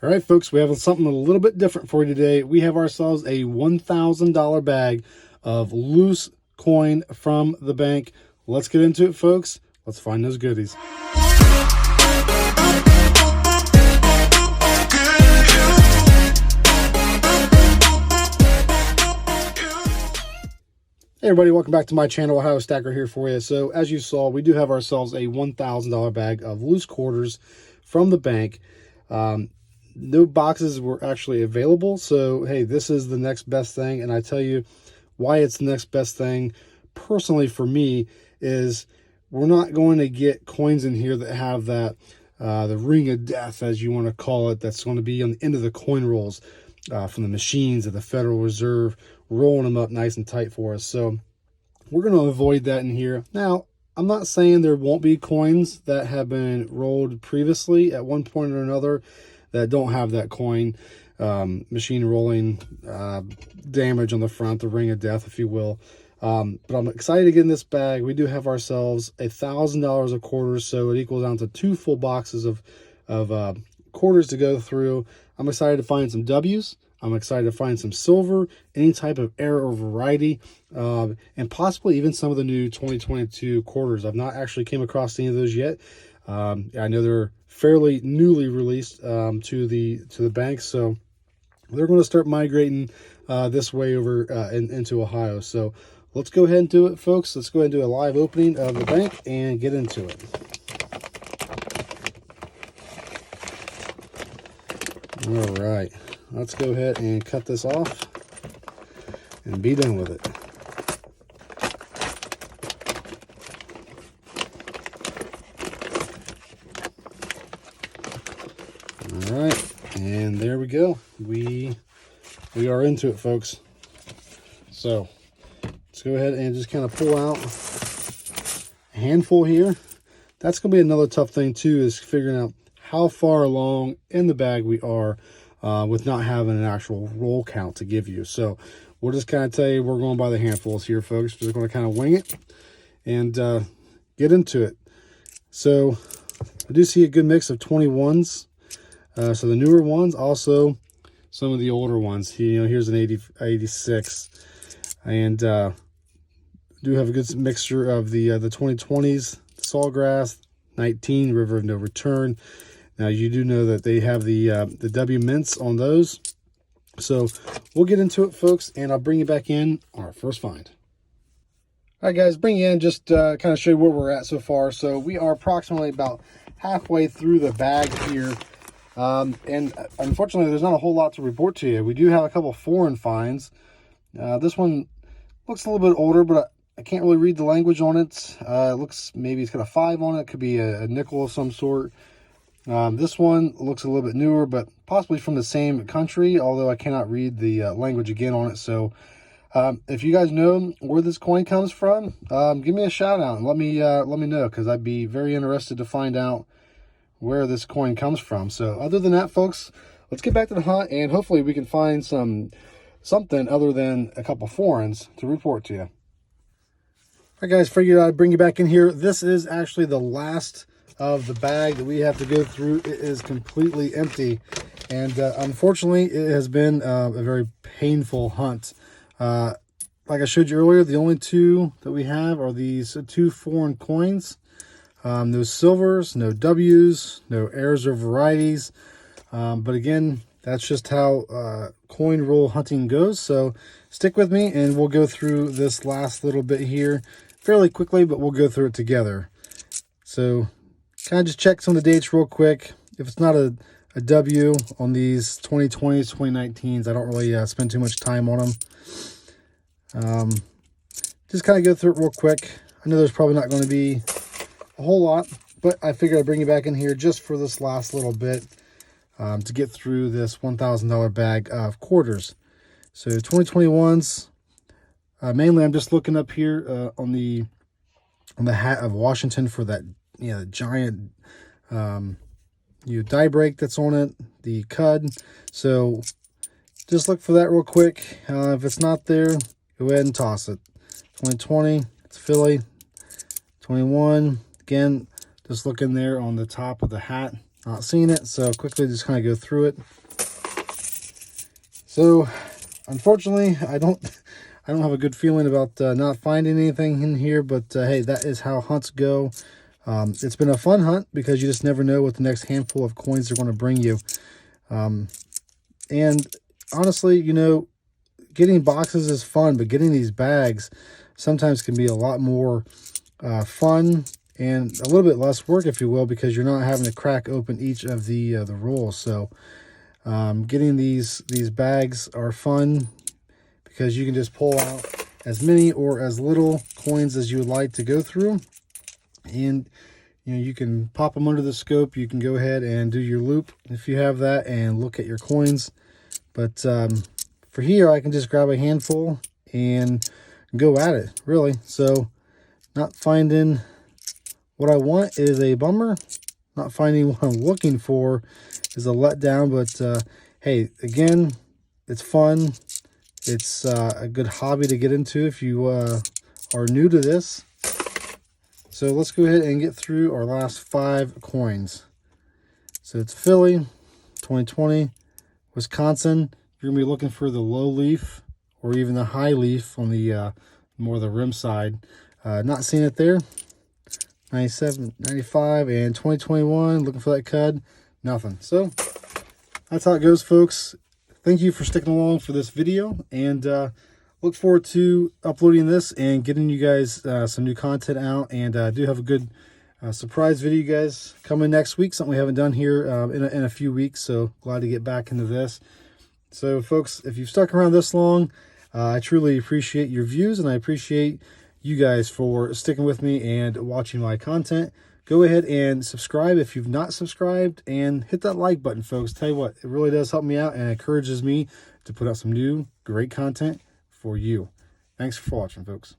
All right, folks, we have something a little bit different for you today. We have ourselves a $1,000 bag of loose coin from the bank. Let's get into it, folks. Let's find those goodies. Hey everybody, welcome back to my channel. Ohio Stacker here for you. So as you saw, we do have ourselves a $1,000 bag of loose quarters from the bank. No boxes were actually available, so hey, this is the next best thing. And I tell you why it's the next best thing personally for me is we're not going to get coins in here that have that the ring of death, as you want to call it, that's going to be on the end of the coin rolls from the machines of the Federal Reserve, rolling them up nice and tight for us. So we're going to avoid that in here. Now, I'm not saying there won't be coins that have been rolled previously at one point or another that don't have that coin machine rolling damage on the front, the ring of death, if you will. But I'm excited to get in this bag. We do have ourselves $1,000 of quarters, so it equals down to 2 full boxes of quarters to go through. I'm excited to find some W's. I'm excited to find some silver, any type of error or variety, and possibly even some of the new 2022 quarters. I've not actually came across any of those yet. I know they're fairly newly released to the bank, so they're going to start migrating this way over into Ohio. So let's go ahead and do it, folks. Let's go ahead and do a live opening of the bank and get into it. All right, let's go ahead and cut this off and be done with it. All right, and there we go. We are into it, folks. So let's go ahead and just kind of pull out a handful here. That's going to be another tough thing too, is figuring out how far along in the bag we are with not having an actual roll count to give you. So we'll just kind of tell you we're going by the handfuls here, folks. We're just going to kind of wing it and get into it. So I do see a good mix of 21s. So the newer ones, also some of the older ones. You know, here's an 86, and do have a good mixture of the 2020s, Sawgrass, 19 River of No Return. Now you do know that they have the W mints on those. So we'll get into it, folks, and I'll bring you back in on our first find. All right, guys, bring you in, just kind of show you where we're at so far. So we are approximately about halfway through the bag here. And unfortunately, there's not a whole lot to report to you. We do have a couple foreign finds. This one looks a little bit older, but I can't really read the language on it. It looks, maybe it's got a 5 on it. It could be a nickel of some sort. This one looks a little bit newer, but possibly from the same country, although I cannot read the language again on it. So if you guys know where this coin comes from, give me a shout out and let me know, because I'd be very interested to find out where this coin comes from. So other than that, folks, let's get back to the hunt, and hopefully we can find something other than a couple foreigns to report to you. All right, guys, figured I'd bring you back in here. This is actually the last of the bag that we have to go through. It is completely empty, and unfortunately it has been a very painful hunt. Like I showed you earlier, the only 2 that we have are these 2 foreign coins. No silvers, no W's, no errors or varieties. But again, that's just how coin roll hunting goes. So stick with me and we'll go through this last little bit here fairly quickly, but we'll go through it together. So kind of just check some of the dates real quick. If it's not a W on these 2020s, 2019s, I don't really spend too much time on them. Just kind of go through it real quick. I know there's probably not going to be a whole lot, but I figured I'd bring you back in here just for this last little bit to get through this $1,000 bag of quarters. So 2021s, mainly I'm just looking up here on the hat of Washington for that giant die break that's on it, the cud. So just look for that real quick. If it's not there, go ahead and toss it. 2020, it's Philly. 21, again, just looking there on the top of the hat. not seeing it, so quickly just kind of go through it. So unfortunately, I don't have a good feeling about not finding anything in here, but hey, that is how hunts go. It's been a fun hunt because you just never know what the next handful of coins are going to bring you. And honestly, you know, getting boxes is fun, but getting these bags sometimes can be a lot more fun and a little bit less work, if you will, because you're not having to crack open each of the rolls. So getting these bags are fun because you can just pull out as many or as little coins as you would like to go through, and you know, you can pop them under the scope. You can go ahead and do your loop if you have that and look at your coins. But for here, I can just grab a handful and go at it, really. So not finding what I want is a bummer. Not finding what I'm looking for is a letdown. But hey, again, it's fun. It's a good hobby to get into if you are new to this. So let's go ahead and get through our last 5 coins. So it's Philly, 2020, Wisconsin. You're going to be looking for the low leaf or even the high leaf on the more the rim side. Not seeing it there. 97, 95, and 2021. Looking for that cud. Nothing. So that's how it goes, folks. Thank you for sticking along for this video, and look forward to uploading this and getting you guys some new content out. And I do have a good surprise video, guys, coming next week. Something we haven't done here in a few weeks, so glad to get back into this. So, folks, if you've stuck around this long, I truly appreciate your views, and I appreciate you guys for sticking with me and watching my content. Go ahead and subscribe if you've not subscribed, and hit that like button, folks. Tell you what, it really does help me out and encourages me to put out some new great content for you. Thanks for watching, folks.